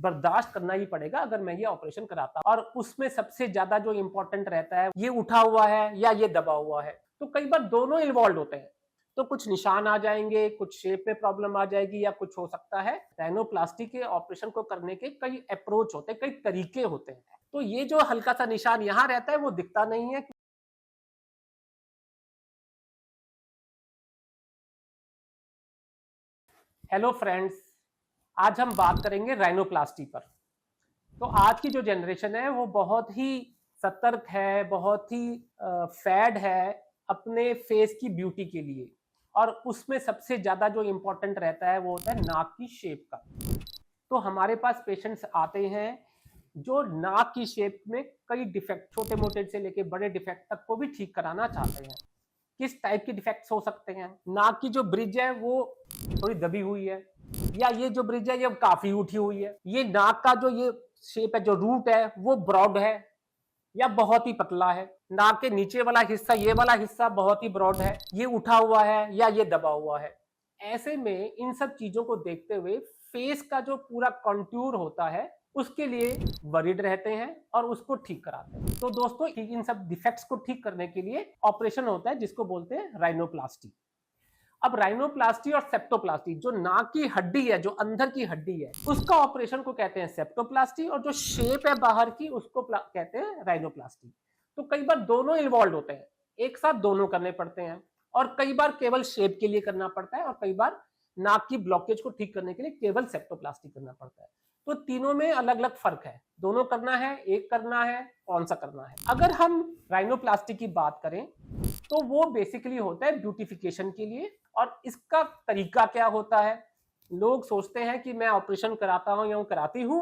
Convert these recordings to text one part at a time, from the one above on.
बर्दाश्त करना ही पड़ेगा अगर मैं ये ऑपरेशन कराता हूं। और उसमें सबसे ज्यादा जो इंपॉर्टेंट रहता है, ये उठा हुआ है या ये दबा हुआ है। तो कई बार दोनों इन्वॉल्व होते हैं, तो कुछ निशान आ जाएंगे, कुछ शेप में प्रॉब्लम आ जाएगी या कुछ हो सकता है। राइनोप्लास्टी के ऑपरेशन को करने के कई अप्रोच होते हैं, कई तरीके होते हैं। तो ये जो हल्का सा निशान यहाँ रहता है वो दिखता नहीं है। हेलो फ्रेंड्स, आज हम बात करेंगे राइनोप्लास्टी पर। तो आज की जो जनरेशन है वो बहुत ही सतर्क है, बहुत ही फैड है अपने फेस की ब्यूटी के लिए। और उसमें सबसे ज्यादा जो इंपॉर्टेंट रहता है वो होता है नाक की शेप का। तो हमारे पास पेशेंट्स आते हैं जो नाक की शेप में कई डिफेक्ट, छोटे मोटे से लेके बड़े डिफेक्ट तक को भी ठीक कराना चाहते हैं। किस टाइप के डिफेक्ट्स हो सकते हैं? नाक की जो ब्रिज है वो थोड़ी दबी हुई है, या ये जो ब्रिज है ये काफी उठी हुई है, ये नाक का जो ये शेप है, जो रूट है वो ब्रॉड है या बहुत ही पतला है, नाक के नीचे वाला हिस्सा, ये वाला हिस्सा बहुत ही ब्रॉड है, ये उठा हुआ है या ये दबा हुआ है। ऐसे में इन सब चीजों को देखते हुए फेस का जो पूरा कॉन्टूर होता है उसके लिए वरीड रहते हैं और उसको ठीक कराते हैं। तो दोस्तों, इन सब डिफेक्ट्स को ठीक करने के लिए ऑपरेशन होता है जिसको बोलते हैं राइनोप्लास्टी। अब राइनोप्लास्टी और सेप्टोप्लास्टी, जो नाक की हड्डी है, जो अंदर की हड्डी है, उसका ऑपरेशन को कहते हैं सेप्टोप्लास्टी, और जो शेप है बाहर की उसको कहते हैं राइनोप्लास्टी। तो कई बार दोनों इन्वॉल्व होते हैं, एक साथ दोनों करने पड़ते हैं, और कई बार केवल शेप के लिए करना पड़ता है, और कई बार नाक की ब्लॉकेज को ठीक करने के लिए केवल सेप्टोप्लास्टी करना पड़ता है। तो तीनों में अलग अलग फर्क है, दोनों करना है, एक करना है, कौन सा करना है। अगर हम राइनोप्लास्टी की बात करें तो वो बेसिकली होता है ब्यूटिफिकेशन के लिए। और इसका तरीका क्या होता है? लोग सोचते हैं कि मैं ऑपरेशन कराता हूं या कराती हूं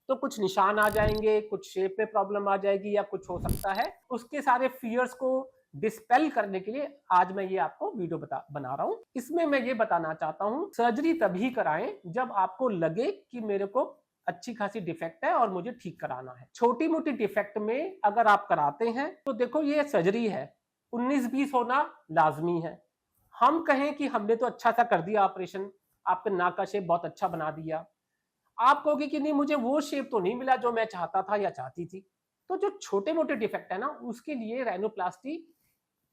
तो कुछ निशान आ जाएंगे, कुछ शेप में प्रॉब्लम आ जाएगी या कुछ हो सकता है। उसके सारे फियर्स को डिस्पेल करने के लिए आज मैं ये आपको वीडियो बना रहा हूं। इसमें मैं ये बताना चाहता हूं, सर्जरी तभी कराएं जब आपको लगे कि मेरे को अच्छी खासी डिफेक्ट है और मुझे ठीक कराना है। छोटी मोटी डिफेक्ट में अगर आप कराते हैं तो देखो ये सर्जरी है, 19-20 होना लाजमी है। हम कहें कि हमने तो अच्छा सा कर दिया ऑपरेशन, आपके नाक का शेप बहुत अच्छा बना दिया, आप कहोगे कि नहीं मुझे वो शेप तो नहीं मिला जो मैं चाहता था या चाहती थी। तो जो छोटे मोटे डिफेक्ट है ना, उसके लिए राइनोप्लास्टी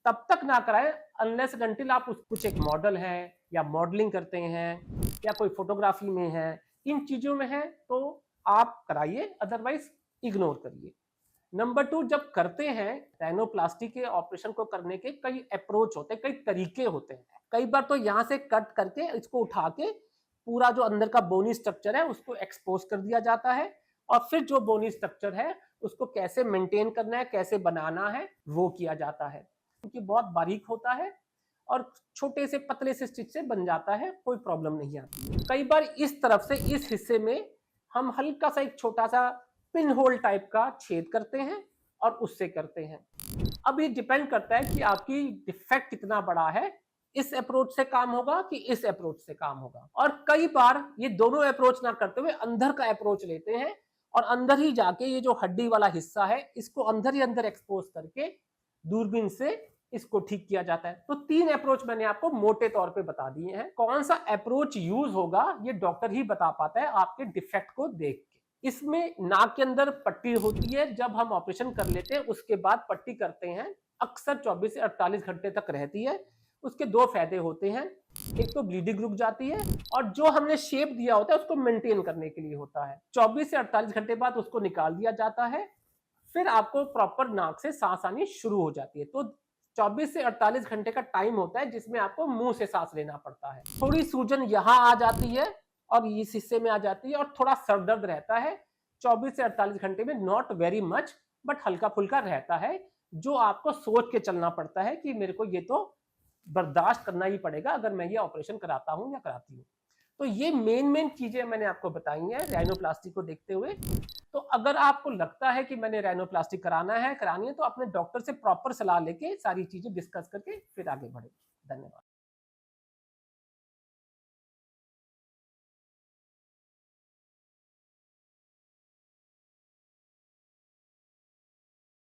तब तक ना कराएं अनलेस अनटिल आप कुछ एक मॉडल है या मॉडलिंग करते हैं या कोई फोटोग्राफी में है, इन चीजों में है तो आप कराइए, अदरवाइज इग्नोर करिए। नंबर 2, जब करते हैं राइनोप्लास्टी के ऑपरेशन को करने के कई अप्रोच होते हैं, कई तरीके होते हैं। कई बार तो यहाँ से कट करके इसको उठा के पूरा जो अंदर का बोनी स्ट्रक्चर है उसको एक्सपोज कर दिया जाता है, और फिर जो बोनी स्ट्रक्चर है उसको कैसे मेंटेन करना है, कैसे बनाना है, वो किया जाता है। क्योंकि बहुत बारीक होता है और छोटे से पतले से स्टिच से बन जाता है, कोई प्रॉब्लम नहीं आती है। कई बार इस तरफ से इस हिस्से में हम हल्का सा एक छोटा सा पिन होल टाइप का छेद करते हैं और उससे करते हैं। अब ये डिपेंड करता है कि आपकी डिफेक्ट कितना बड़ा है, इस अप्रोच से काम होगा कि इस अप्रोच से काम होगा। और कई बार ये दोनों अप्रोच ना करते हुए अंदर का अप्रोच लेते हैं और अंदर ही जाके ये जो हड्डी वाला हिस्सा है इसको अंदर ही अंदर एक्सपोज करके दूरबीन से इसको ठीक किया जाता है। तो 3 अप्रोच मैंने आपको मोटे तौर पे बता दिए हैं। कौन सा अप्रोच यूज होगा ये डॉक्टर ही बता पाता है आपके डिफेक्ट को देख के। इसमें नाक के अंदर पट्टी होती है, जब हम ऑपरेशन कर लेते हैं उसके बाद पट्टी करते हैं, अक्सर 24 से 48 घंटे तक रहती है। उसके 2 फायदे होते हैं, एक तो ब्लीडिंग रुक जाती है और जो हमने शेप दिया होता है उसको मेंटेन करने के लिए होता है। 24 से 48 घंटे बाद उसको निकाल दिया जाता है, फिर आपको प्रॉपर नाक से सांस आनी शुरू हो जाती है। तो 24 से 48 घंटे का टाइम होता है जिसमें आपको मुंह से सांस लेना पड़ता है। थोड़ी सूजन यहाँ आ जाती है और इस हिस्से में आ जाती है और थोड़ा सर दर्द रहता है 24 से 48 घंटे में, नॉट वेरी मच बट हल्का फुल्का रहता है, जो आपको सोच के चलना पड़ता है कि मेरे को ये तो बर्दाश्त करना ही पड़ेगा अगर मैं ये ऑपरेशन कराता हूं या कराती हूँ। तो ये मेन चीजें मैंने आपको बताई हैं राइनोप्लास्टी को देखते हुए। तो अगर आपको लगता है कि मैंने राइनोप्लास्टी करानी है तो अपने डॉक्टर से प्रॉपर सलाह लेके सारी चीजें डिस्कस करके फिर आगे बढ़े। धन्यवाद।